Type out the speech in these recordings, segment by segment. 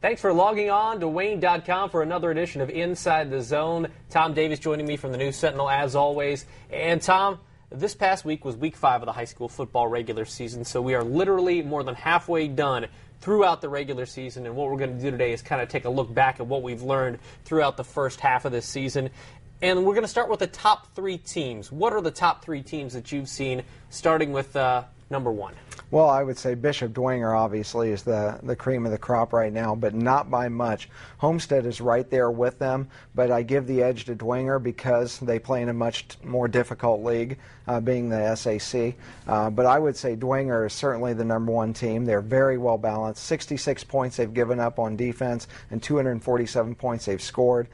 Thanks for logging on to Wayne.com for another edition of Inside the Zone. Tom Davis joining me from the News Sentinel as always. And Tom, this past week was week 5 of the high school football regular season, so we are literally more than halfway done throughout the regular season. And what we're going to do today is kind of take a look back at what we've learned throughout the first half of this season. And we're going to start with the top 3 teams. What are the top 3 teams that you've seen, starting with number 1? Well, I would say Bishop Dwenger obviously is the cream of the crop right now, but not by much. Homestead is right there with them, but I give the edge to Dwenger because they play in a much more difficult league, being the SAC. But I would say Dwenger is certainly the number 1 team. They're very well balanced. 66 points they've given up on defense and 247 points they've scored.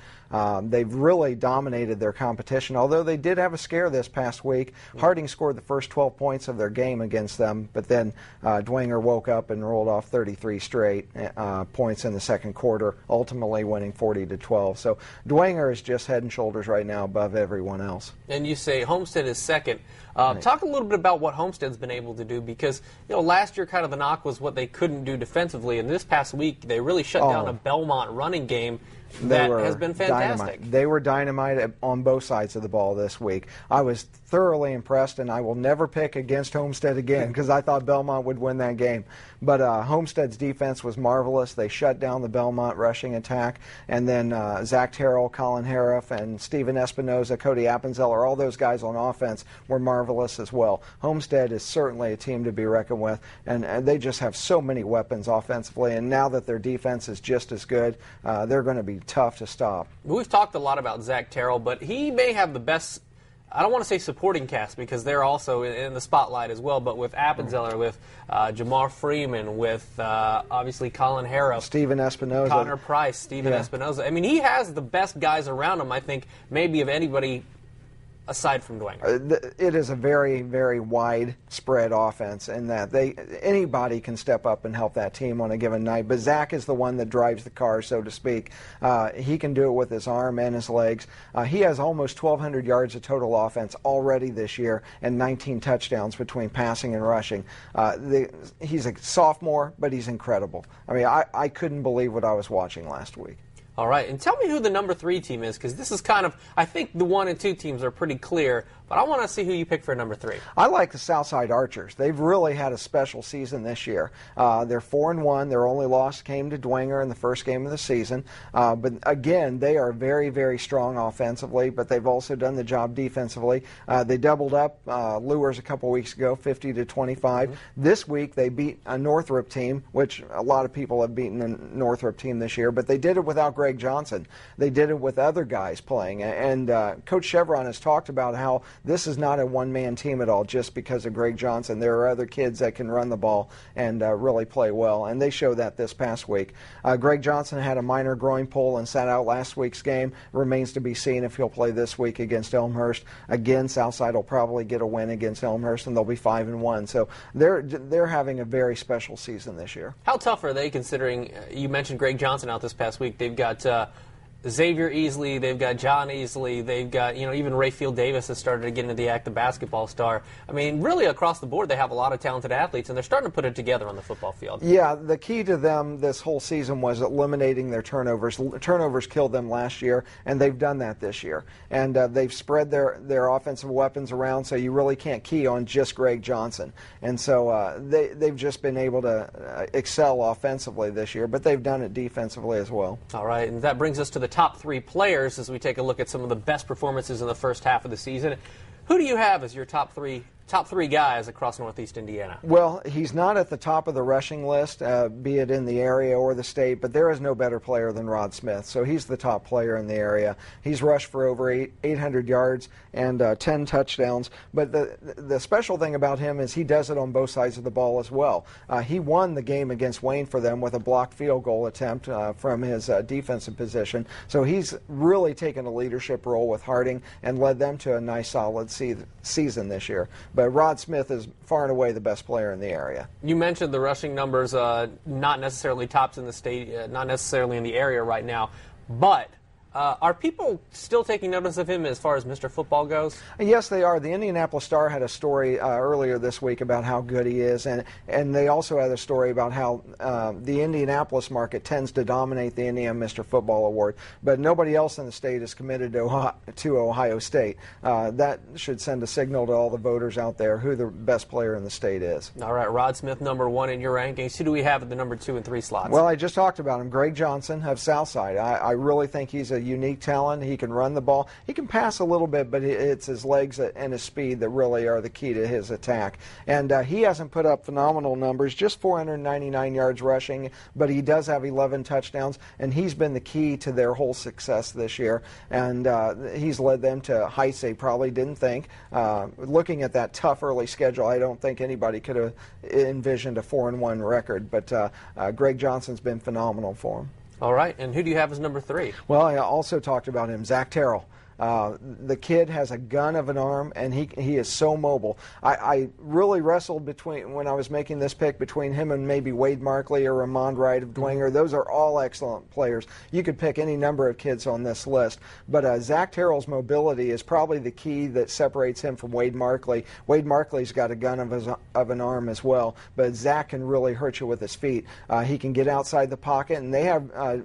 They've really dominated their competition, although they did have a scare this past week. Harding scored the first 12 points of their game against them, but then Dwenger woke up and rolled off 33 straight points in the second quarter, ultimately winning 40-12. So Dwenger is just head and shoulders right now above everyone else. And you say Homestead is second. Right. Talk a little bit about what Homestead's been able to do, because last year kind of the knock was what they couldn't do defensively, and this past week they really shut down a Belmont running game that has been fantastic. Dynamite. They were dynamite on both sides of the ball this week. I was thoroughly impressed, and I will never pick against Homestead again because I thought Belmont would win that game. But Homestead's defense was marvelous. They shut down the Belmont rushing attack, and then Zach Terrell, Colin Harriff, and Steven Espinoza, Cody Appenzeller, all those guys on offense were marvelous as well. Homestead is certainly a team to be reckoned with, and they just have so many weapons offensively, and now that their defense is just as good, they're going to be tough to stop. We've talked a lot about Zach Terrell, but he may have the best, I don't want to say supporting cast because they're also in the spotlight as well, but with Appenzeller, with Jamar Freeman, with obviously Colin Harriff, Steven Espinoza, Connor Price, Steven Espinoza. I mean, he has the best guys around him, I think, maybe of anybody aside from Dwenger. It is a very, very widespread offense in that anybody can step up and help that team on a given night. But Zach is the one that drives the car, so to speak. He can do it with his arm and his legs. He has almost 1,200 yards of total offense already this year and 19 touchdowns between passing and rushing. He's a sophomore, but he's incredible. I mean, I couldn't believe what I was watching last week. All right, and tell me who the number 3 team is, because this is kind of, I think the 1 and 2 teams are pretty clear, but I want to see who you pick for number 3. I like the Southside Archers. They've really had a special season this year. They're 4-1. Their only loss came to Dwenger in the first game of the season. But again, they are very, very strong offensively, but they've also done the job defensively. They doubled up Lures a couple weeks ago, 50-25. Mm-hmm. This week they beat a Northrop team, which a lot of people have beaten a Northrop team this year, but they did it without Greg Johnson. They did it with other guys playing. And Coach Chevron has talked about how this is not a one-man team at all just because of Greg Johnson. There are other kids that can run the ball and really play well, and they showed that this past week. Greg Johnson had a minor groin pull and sat out last week's game. Remains to be seen if he'll play this week against Elmhurst. Again, Southside will probably get a win against Elmhurst, and they'll be 5-1. So they're having a very special season this year. How tough are they, considering you mentioned Greg Johnson out this past week? They've got Xavier Easley, they've got John Easley, they've got, even Rayfield Davis has started to get into the act of basketball star. I mean, really across the board, they have a lot of talented athletes, and they're starting to put it together on the football field. Yeah, the key to them this whole season was eliminating their turnovers. Turnovers killed them last year, and they've done that this year. And they've spread their offensive weapons around, so you really can't key on just Greg Johnson. And so they've just been able to excel offensively this year, but they've done it defensively as well. All right, and that brings us to the top 3 players as we take a look at some of the best performances in the first half of the season. Who do you have as your top three guys across Northeast Indiana? Well, he's not at the top of the rushing list, be it in the area or the state, but there is no better player than Rod Smith, so he's the top player in the area. He's rushed for over 800 yards and 10 touchdowns, but the special thing about him is he does it on both sides of the ball as well. He won the game against Wayne for them with a blocked field goal attempt from his defensive position, so he's really taken a leadership role with Harding and led them to a nice solid season this year. But Rod Smith is far and away the best player in the area. You mentioned the rushing numbers, not necessarily tops in the state, not necessarily in the area right now, but Are people still taking notice of him as far as Mr. Football goes? Yes, they are. The Indianapolis Star had a story earlier this week about how good he is, and they also had a story about how the Indianapolis market tends to dominate the Indiana Mr. Football Award, but nobody else in the state is committed to Ohio State. That should send a signal to all the voters out there who the best player in the state is. All right, Rod Smith, number 1 in your rankings. Who do we have at the number 2 and 3 slots? Well, I just talked about him, Greg Johnson of Southside. I really think he's a unique talent. He can run the ball. He can pass a little bit, but it's his legs and his speed that really are the key to his attack. And he hasn't put up phenomenal numbers, just 499 yards rushing, but he does have 11 touchdowns, and he's been the key to their whole success this year. And he's led them to heights they probably didn't think. Looking at that tough early schedule, I don't think anybody could have envisioned a 4-1 record, but Greg Johnson's been phenomenal for him. All right, and who do you have as number 3? Well, I also talked about him, Zach Terrell. The kid has a gun of an arm, and he is so mobile. I really wrestled when I was making this pick between him and maybe Wade Markley or Ramond Wright of Dwenger. Those are all excellent players. You could pick any number of kids on this list, but Zach Terrell's mobility is probably the key that separates him from Wade Markley. Wade Markley's got a gun of an arm as well, but Zach can really hurt you with his feet. He can get outside the pocket, and they have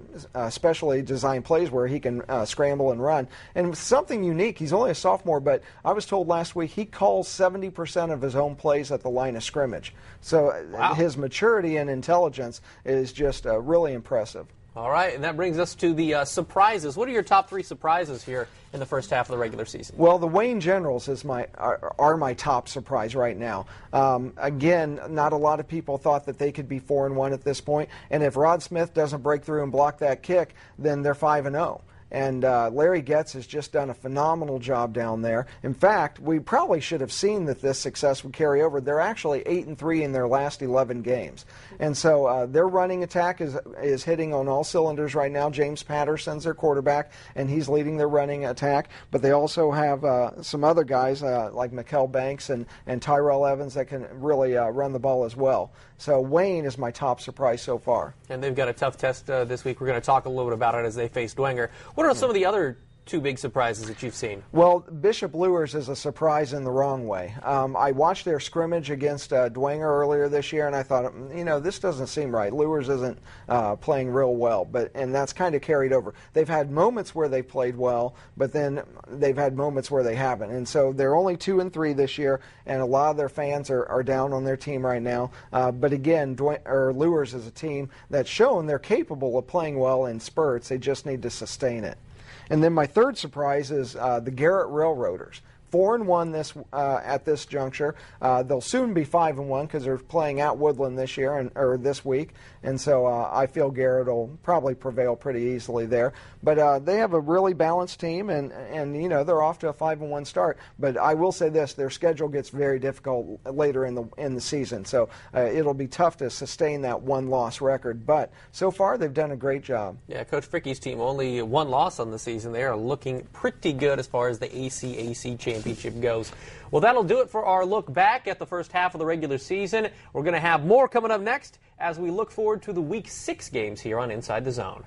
specially designed plays where he can scramble and run. And something unique. He's only a sophomore, but I was told last week he calls 70% of his own plays at the line of scrimmage. So wow. His maturity and intelligence is just really impressive. All right, and that brings us to the surprises. What are your top 3 surprises here in the first half of the regular season? Well, the Wayne Generals are my top surprise right now. Again, not a lot of people thought that they could be 4-1 at this point, and if Rod Smith doesn't break through and block that kick, then they're 5-0. And Larry Getz has just done a phenomenal job down there. In fact, we probably should have seen that this success would carry over. They're actually 8-3 in their last 11 games. And so their running attack is hitting on all cylinders right now. James Patterson's their quarterback, and he's leading their running attack. But they also have some other guys like Mikael Banks and Tyrell Evans that can really run the ball as well. So Wayne is my top surprise so far. And they've got a tough test this week. We're going to talk a little bit about it as they face Dwenger. What are some of the other 2 big surprises that you've seen? Well, Bishop Luers is a surprise in the wrong way. I watched their scrimmage against Dwenger earlier this year, and I thought, this doesn't seem right. Luers isn't playing real well, and that's kind of carried over. They've had moments where they've played well, but then they've had moments where they haven't. And so they're only 2-3 this year, and a lot of their fans are down on their team right now. But again, Luers is a team that's shown they're capable of playing well in spurts. They just need to sustain it. And then my third surprise is the Garrett Railroaders. 4-1 at this juncture. They'll soon be 5-1 because they're playing at Woodland this year or this week, and so I feel Garrett will probably prevail pretty easily there. But they have a really balanced team, and they're off to a 5-1 start. But I will say this: their schedule gets very difficult later in the season, so it'll be tough to sustain that 1-loss record. But so far, they've done a great job. Yeah, Coach Fricke's team only 1 loss on the season. They are looking pretty good as far as the ACAC championship goes. Well, that'll do it for our look back at the first half of the regular season. We're going to have more coming up next as we look forward to the Week 6 games here on Inside the Zone.